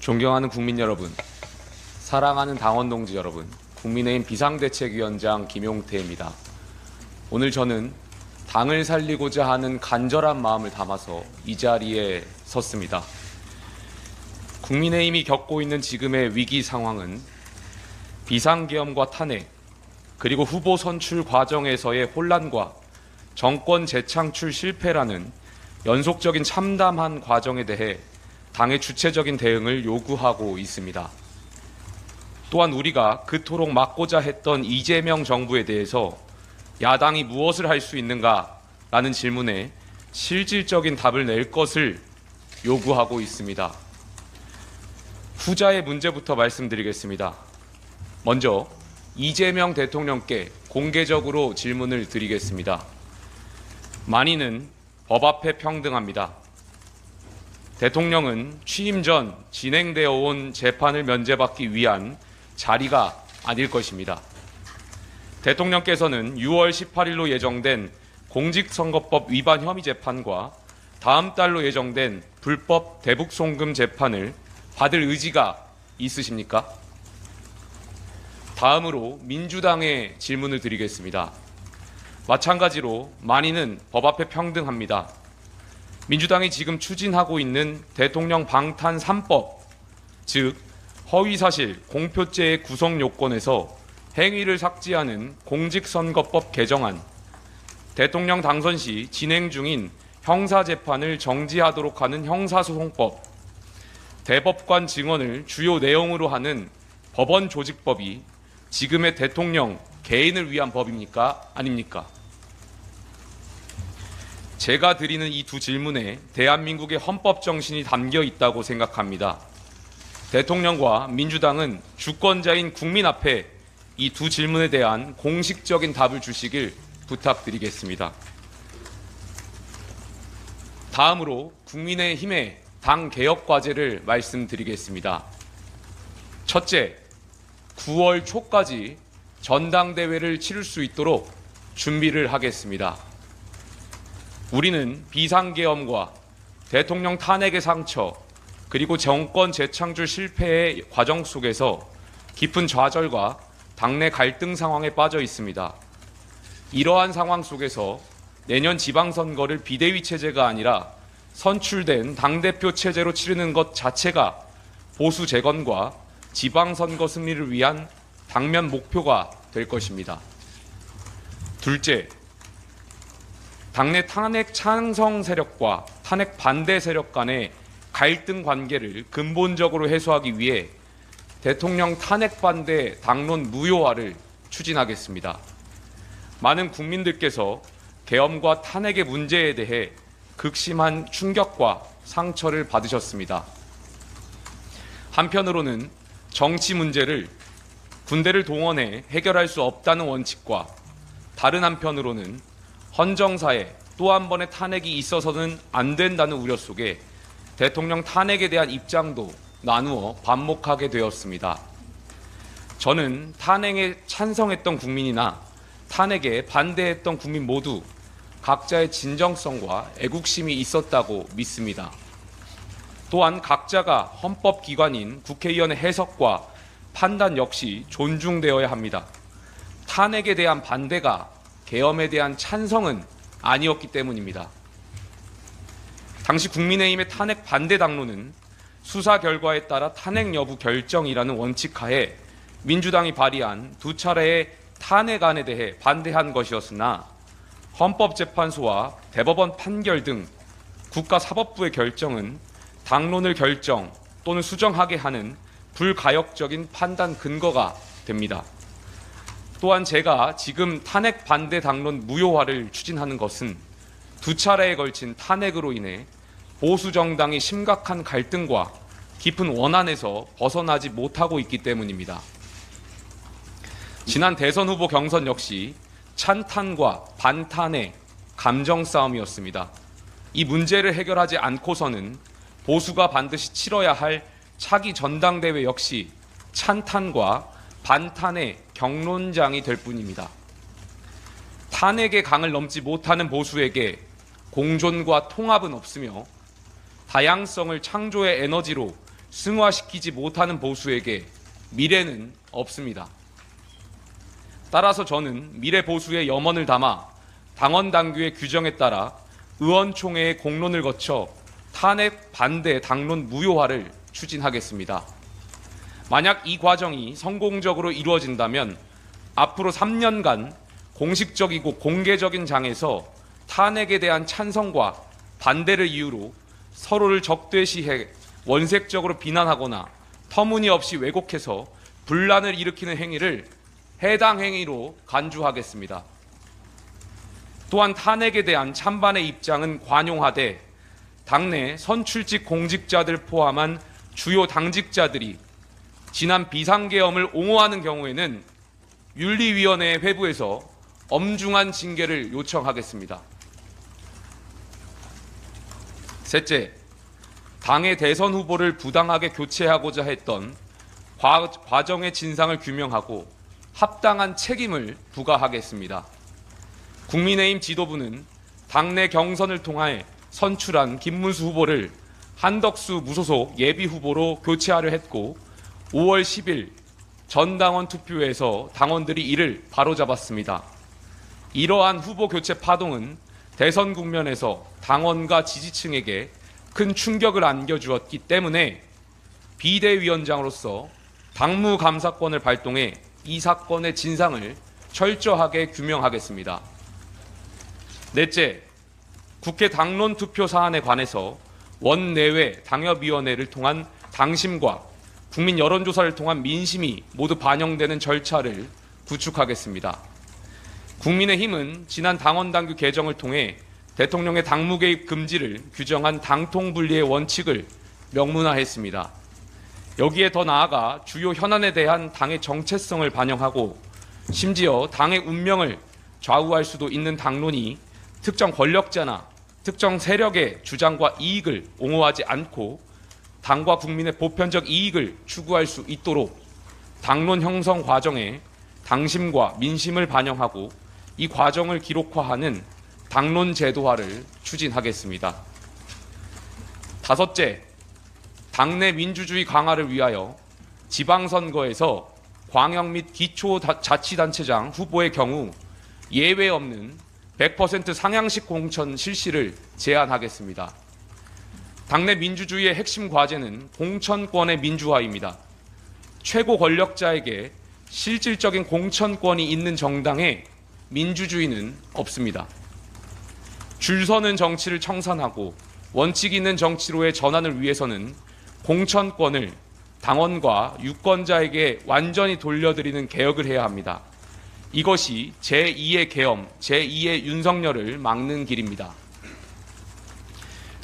존경하는 국민 여러분, 사랑하는 당원 동지 여러분, 국민의힘 비상대책위원장 김용태입니다. 오늘 저는 당을 살리고자 하는 간절한 마음을 담아서 이 자리에 섰습니다. 국민의힘이 겪고 있는 지금의 위기 상황은 비상계엄과 탄핵, 그리고 후보 선출 과정에서의 혼란과 정권 재창출 실패라는 연속적인 참담한 과정에 대해 당의 주체적인 대응을 요구하고 있습니다. 또한 우리가 그토록 막고자 했던 이재명 정부에 대해서 야당이 무엇을 할 수 있는가라는 질문에 실질적인 답을 낼 것을 요구하고 있습니다. 후자의 문제부터 말씀드리겠습니다. 먼저 이재명 대통령께 공개적으로 질문을 드리겠습니다. 만인은 법 앞에 평등합니다. 대통령은 취임 전 진행되어 온 재판을 면제받기 위한 자리가 아닐 것입니다. 대통령께서는 6월 18일로 예정된 공직선거법 위반 혐의 재판과 다음 달로 예정된 불법 대북송금 재판을 받을 의지가 있으십니까? 다음으로 민주당의 질문을 드리겠습니다. 마찬가지로 만인은 법 앞에 평등합니다. 민주당이 지금 추진하고 있는 대통령 방탄 3법, 즉 허위사실, 공표죄의 구성 요건에서 행위를 삭제하는 공직선거법 개정안, 대통령 당선 시 진행 중인 형사재판을 정지하도록 하는 형사소송법, 대법관 증언을 주요 내용으로 하는 법원조직법이 지금의 대통령 개인을 위한 법입니까? 아닙니까? 제가 드리는 이 두 질문에 대한민국의 헌법 정신이 담겨 있다고 생각합니다. 대통령과 민주당은 주권자인 국민 앞에 이 두 질문에 대한 공식적인 답을 주시길 부탁드리겠습니다. 다음으로 국민의힘의 당 개혁 과제를 말씀드리겠습니다. 첫째, 9월 초까지 전당대회를 치를 수 있도록 준비를 하겠습니다. 우리는 비상계엄과 대통령 탄핵의 상처, 그리고 정권 재창출 실패의 과정 속에서 깊은 좌절과 당내 갈등 상황에 빠져 있습니다. 이러한 상황 속에서 내년 지방선거를 비대위 체제가 아니라 선출된 당대표 체제로 치르는 것 자체가 보수 재건과 지방선거 승리를 위한 당면 목표가 될 것입니다. 둘째, 당내 탄핵 찬성 세력과 탄핵 반대 세력 간의 갈등 관계를 근본적으로 해소하기 위해 대통령 탄핵 반대 당론 무효화를 추진하겠습니다. 많은 국민들께서 계엄과 탄핵의 문제에 대해 극심한 충격과 상처를 받으셨습니다. 한편으로는 정치 문제를 군대를 동원해 해결할 수 없다는 원칙과 다른 한편으로는 헌정사에 또 한 번의 탄핵이 있어서는 안 된다는 우려 속에 대통령 탄핵에 대한 입장도 나누어 반목하게 되었습니다. 저는 탄핵에 찬성했던 국민이나 탄핵에 반대했던 국민 모두 각자의 진정성과 애국심이 있었다고 믿습니다. 또한 각자가 헌법기관인 국회의원의 해석과 판단 역시 존중되어야 합니다. 탄핵에 대한 반대가 계엄에 대한 찬성은 아니었기 때문입니다. 당시 국민의힘의 탄핵 반대 당론은 수사 결과에 따라 탄핵 여부 결정이라는 원칙 하에 민주당이 발의한 두 차례의 탄핵안에 대해 반대한 것이었으나 헌법재판소와 대법원 판결 등 국가사법부의 결정은 당론을 결정 또는 수정하게 하는 불가역적인 판단 근거가 됩니다. 또한 제가 지금 탄핵 반대 당론 무효화를 추진하는 것은 두 차례에 걸친 탄핵으로 인해 보수 정당이 심각한 갈등과 깊은 원한에서 벗어나지 못하고 있기 때문입니다. 지난 대선 후보 경선 역시 찬탄과 반탄의 감정 싸움이었습니다. 이 문제를 해결하지 않고서는 보수가 반드시 치러야 할 차기 전당대회 역시 찬탄과 반탄의 경론장이 될 뿐입니다. 탄핵의 강을 넘지 못하는 보수에게 공존과 통합은 없으며 다양성을 창조의 에너지로 승화시키지 못하는 보수에게 미래는 없습니다. 따라서 저는 미래 보수의 염원을 담아 당원 당규의 규정에 따라 의원총회의 공론을 거쳐 탄핵 반대 당론 무효화를 추진하겠습니다. 만약 이 과정이 성공적으로 이루어진다면 앞으로 3년간 공식적이고 공개적인 장에서 탄핵에 대한 찬성과 반대를 이유로 서로를 적대시해 원색적으로 비난하거나 터무니없이 왜곡해서 분란을 일으키는 행위를 해당 행위로 간주하겠습니다. 또한 탄핵에 대한 찬반의 입장은 관용하되 당내 선출직 공직자들 포함한 주요 당직자들이 지난 비상계엄을 옹호하는 경우에는 윤리위원회 회부에서 엄중한 징계를 요청하겠습니다. 셋째, 당의 대선 후보를 부당하게 교체하고자 했던 과정의 진상을 규명하고 합당한 책임을 부과하겠습니다. 국민의힘 지도부는 당내 경선을 통해 선출한 김문수 후보를 한덕수 무소속 예비 후보로 교체하려 했고 5월 10일 전당원 투표에서 당원들이 이를 바로잡았습니다. 이러한 후보 교체 파동은 대선 국면에서 당원과 지지층에게 큰 충격을 안겨주었기 때문에 비대위원장으로서 당무감사권을 발동해 이 사건의 진상을 철저하게 규명하겠습니다. 넷째, 국회 당론 투표 사안에 관해서 원내외 당협위원회를 통한 당심과 국민 여론조사를 통한 민심이 모두 반영되는 절차를 구축하겠습니다. 국민의힘은 지난 당원당규 개정을 통해 대통령의 당무 개입 금지를 규정한 당통분리의 원칙을 명문화했습니다. 여기에 더 나아가 주요 현안에 대한 당의 정체성을 반영하고 심지어 당의 운명을 좌우할 수도 있는 당론이 특정 권력자나 특정 세력의 주장과 이익을 옹호하지 않고 당과 국민의 보편적 이익을 추구할 수 있도록 당론 형성 과정에 당심과 민심을 반영하고 이 과정을 기록화하는 당론 제도화를 추진하겠습니다. 다섯째, 당내 민주주의 강화를 위하여 지방선거에서 광역 및 기초자치단체장 후보의 경우 예외 없는 100% 상향식 공천 실시를 제안하겠습니다. 당내 민주주의의 핵심 과제는 공천권의 민주화입니다. 최고 권력자에게 실질적인 공천권이 있는 정당에 민주주의는 없습니다. 줄 서는 정치를 청산하고 원칙 있는 정치로의 전환을 위해서는 공천권을 당원과 유권자에게 완전히 돌려드리는 개혁을 해야 합니다. 이것이 제2의 계엄, 제2의 윤석열을 막는 길입니다.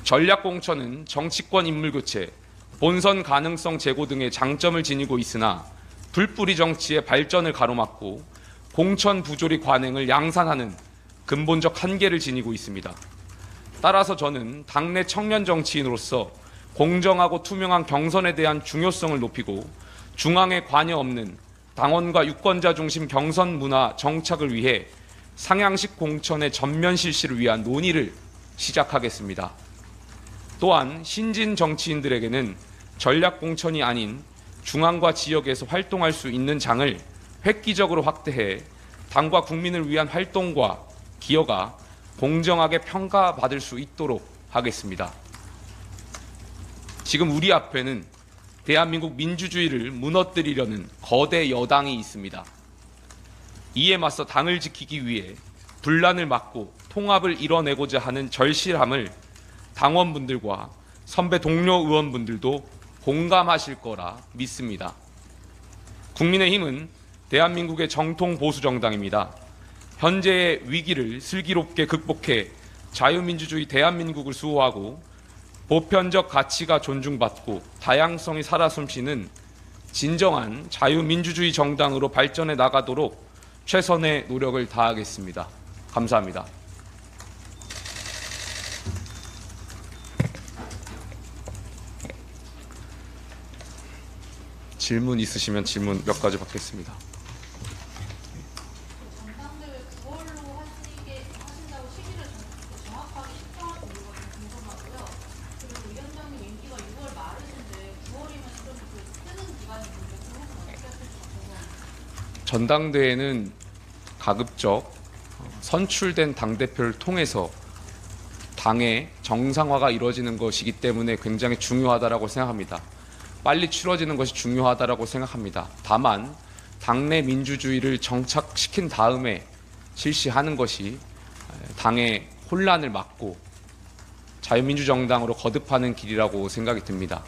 전략공천은 정치권 인물교체, 본선 가능성 제고 등의 장점을 지니고 있으나 불뿌리 정치의 발전을 가로막고 공천 부조리 관행을 양산하는 근본적 한계를 지니고 있습니다. 따라서 저는 당내 청년 정치인으로서 공정하고 투명한 경선에 대한 중요성을 높이고 중앙에 관여 없는 당원과 유권자 중심 경선 문화 정착을 위해 상향식 공천의 전면 실시를 위한 논의를 시작하겠습니다. 또한 신진 정치인들에게는 전략 공천이 아닌 중앙과 지역에서 활동할 수 있는 장을 획기적으로 확대해 당과 국민을 위한 활동과 기여가 공정하게 평가받을 수 있도록 하겠습니다. 지금 우리 앞에는 대한민국 민주주의를 무너뜨리려는 거대 여당이 있습니다. 이에 맞서 당을 지키기 위해 분란을 막고 통합을 이뤄내고자 하는 절실함을 당원분들과 선배 동료 의원분들도 공감하실 거라 믿습니다. 국민의힘은 대한민국의 정통 보수 정당입니다. 현재의 위기를 슬기롭게 극복해 자유민주주의 대한민국을 수호하고 보편적 가치가 존중받고 다양성이 살아 숨쉬는 진정한 자유민주주의 정당으로 발전해 나가도록 최선의 노력을 다하겠습니다. 감사합니다. 질문 있으시면 질문 몇 가지 받겠습니다. 전당대회 9월로 하신다고 시기를 정확하게 측정하신 이유가 좀 궁금하고요. 그리고 위원장님 임기가 6월 말이신데 9월이면 전당대회는 가급적 선출된 당대표를 통해서 당의 정상화가 이루어지는 것이기 때문에 굉장히 중요하다고 생각합니다. 빨리 치러지는 것이 중요하다고 생각합니다. 다만 당내 민주주의를 정착시킨 다음에 실시하는 것이 당의 혼란을 막고 자유민주정당으로 거듭하는 길이라고 생각이 듭니다.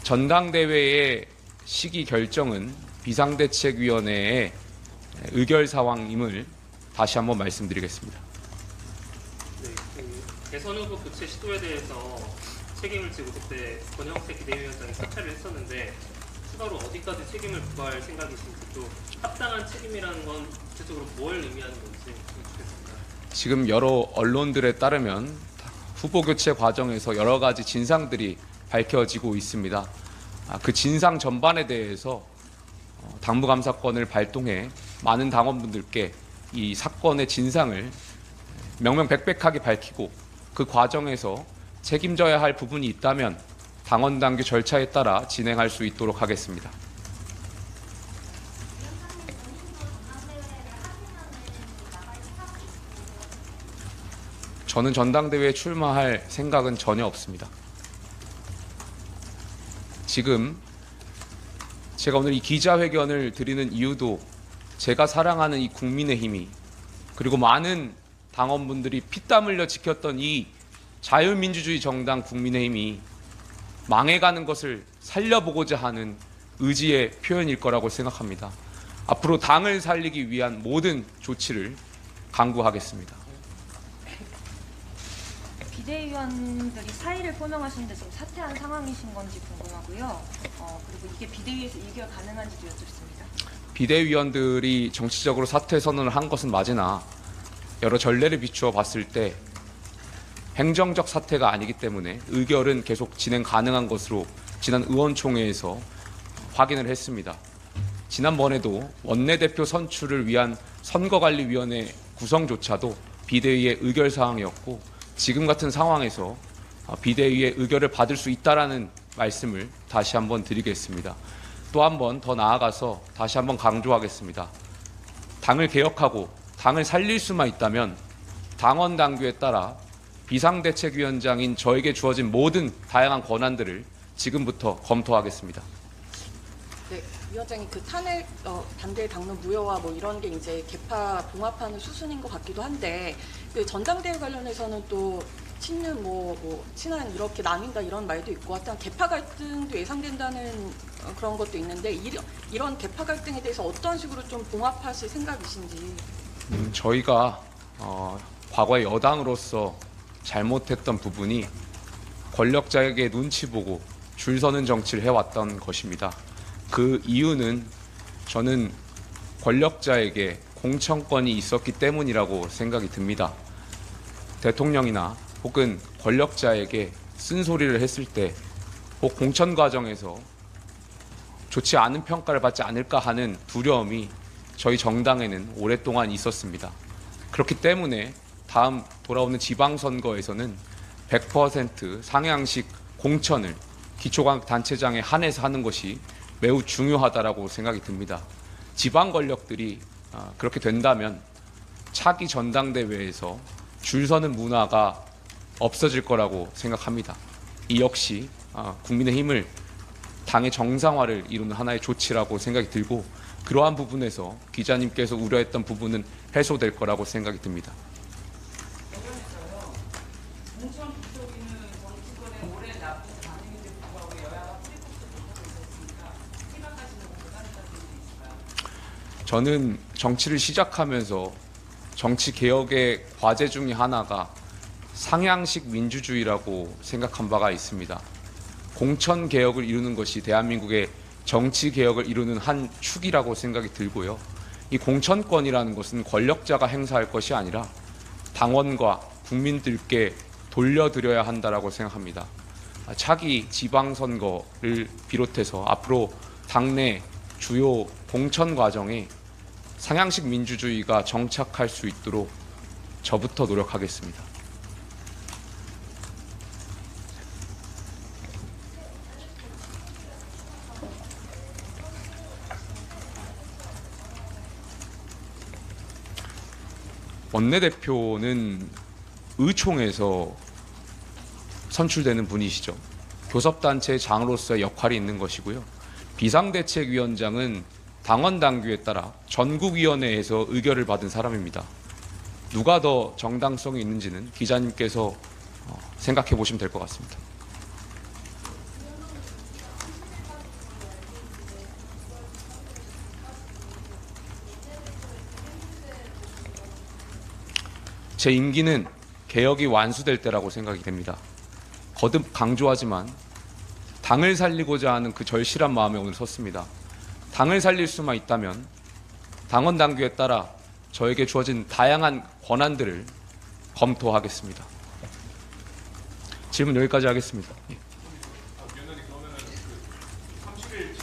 전당대회의 시기 결정은 비상대책위원회의 의결사항임을 다시 한번 말씀드리겠습니다. 네, 대선 후보 교체 시도에 대해서 책임을 지고 그때 권영세 비대위원장이 사퇴를 했었는데 추가로 어디까지 책임을 부과할 생각이신지, 또 합당한 책임이라는 건 구체적으로 뭘 의미하는 건지 좋겠습니다. 지금 여러 언론들에 따르면 후보 교체 과정에서 여러 가지 진상들이 밝혀지고 있습니다. 그 진상 전반에 대해서 당무감사권을 발동해 많은 당원분들께 이 사건의 진상을 명명백백하게 밝히고 그 과정에서 책임져야 할 부분이 있다면 당원 당규 절차에 따라 진행할 수 있도록 하겠습니다. 저는 전당대회에 출마할 생각은 전혀 없습니다. 지금 제가 오늘 이 기자회견을 드리는 이유도 제가 사랑하는 이 국민의힘이, 그리고 많은 당원분들이 피땀 흘려 지켰던 이 자유민주주의 정당 국민의힘이 망해가는 것을 살려보고자 하는 의지의 표현일 거라고 생각합니다. 앞으로 당을 살리기 위한 모든 조치를 강구하겠습니다. 비대위원들이 사의를 표명하시는데 지금 사퇴한 상황이신 건지 궁금하고요. 그리고 이게 비대위에서 의결 가능한지도 여쭙습니다. 비대위원들이 정치적으로 사퇴 선언을 한 것은 맞으나 여러 전례를 비추어 봤을 때 행정적 사퇴가 아니기 때문에 의결은 계속 진행 가능한 것으로 지난 의원총회에서 확인을 했습니다. 지난번에도 원내대표 선출을 위한 선거관리위원회 구성조차도 비대위의 의결 사항이었고, 지금 같은 상황에서 비대위의 의결을 받을 수 있다라는 말씀을 다시 한번 드리겠습니다. 또 한 번 더 나아가서 다시 한번 강조하겠습니다. 당을 개혁하고 당을 살릴 수만 있다면 당원 당규에 따라 비상대책위원장인 저에게 주어진 모든 다양한 권한들을 지금부터 검토하겠습니다. 네, 위원장님, 그 탄핵 반대 당론 무효화 뭐 이런 게 이제 개파 봉합하는 수순인 것 같기도 한데, 그 전당대회 관련해서는 또 친윤 친한 이렇게 나뉜다 이런 말도 있고, 하여튼 개파 갈등도 예상된다는 그런 것도 있는데, 이런 개파 갈등에 대해서 어떤 식으로 좀 봉합하실 생각이신지. 저희가 과거의 여당으로서 잘못했던 부분이 권력자에게 눈치 보고 줄 서는 정치를 해왔던 것입니다. 그 이유는 저는 권력자에게 공천권이 있었기 때문이라고 생각이 듭니다. 대통령이나 혹은 권력자에게 쓴소리를 했을 때 혹 공천 과정에서 좋지 않은 평가를 받지 않을까 하는 두려움이 저희 정당에는 오랫동안 있었습니다. 그렇기 때문에 다음 돌아오는 지방선거에서는 100% 상향식 공천을 기초단체장에 한해서 하는 것이 매우 중요하다고 생각이 듭니다. 지방 권력들이 그렇게 된다면 차기 전당대회에서 줄 서는 문화가 없어질 거라고 생각합니다. 이 역시 국민의힘을 당의 정상화를 이루는 하나의 조치라고 생각이 들고, 그러한 부분에서 기자님께서 우려했던 부분은 해소될 거라고 생각이 듭니다. 저는 정치를 시작하면서 정치 개혁의 과제 중에 하나가 상향식 민주주의라고 생각한 바가 있습니다. 공천 개혁을 이루는 것이 대한민국의 정치 개혁을 이루는 한 축이라고 생각이 들고요. 이 공천권이라는 것은 권력자가 행사할 것이 아니라 당원과 국민들께 돌려드려야 한다라고 생각합니다. 차기 지방선거를 비롯해서 앞으로 당내 주요 공천 과정에 상향식 민주주의가 정착할 수 있도록 저부터 노력하겠습니다. 원내대표는 의총에서 선출되는 분이시죠. 교섭단체 장으로서의 역할이 있는 것이고요. 비상대책위원장은 당원 당규에 따라 전국위원회에서 의결을 받은 사람입니다. 누가 더 정당성이 있는지는 기자님께서 생각해 보시면 될 것 같습니다. 제 임기는 개혁이 완수될 때라고 생각이 됩니다. 거듭 강조하지만 당을 살리고자 하는 그 절실한 마음에 오늘 섰습니다. 당을 살릴 수만 있다면 당원 당규에 따라 저에게 주어진 다양한 권한들을 검토하겠습니다. 질문 여기까지 하겠습니다. 예. 위원장님 그러면은 그 30일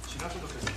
지나셔도 될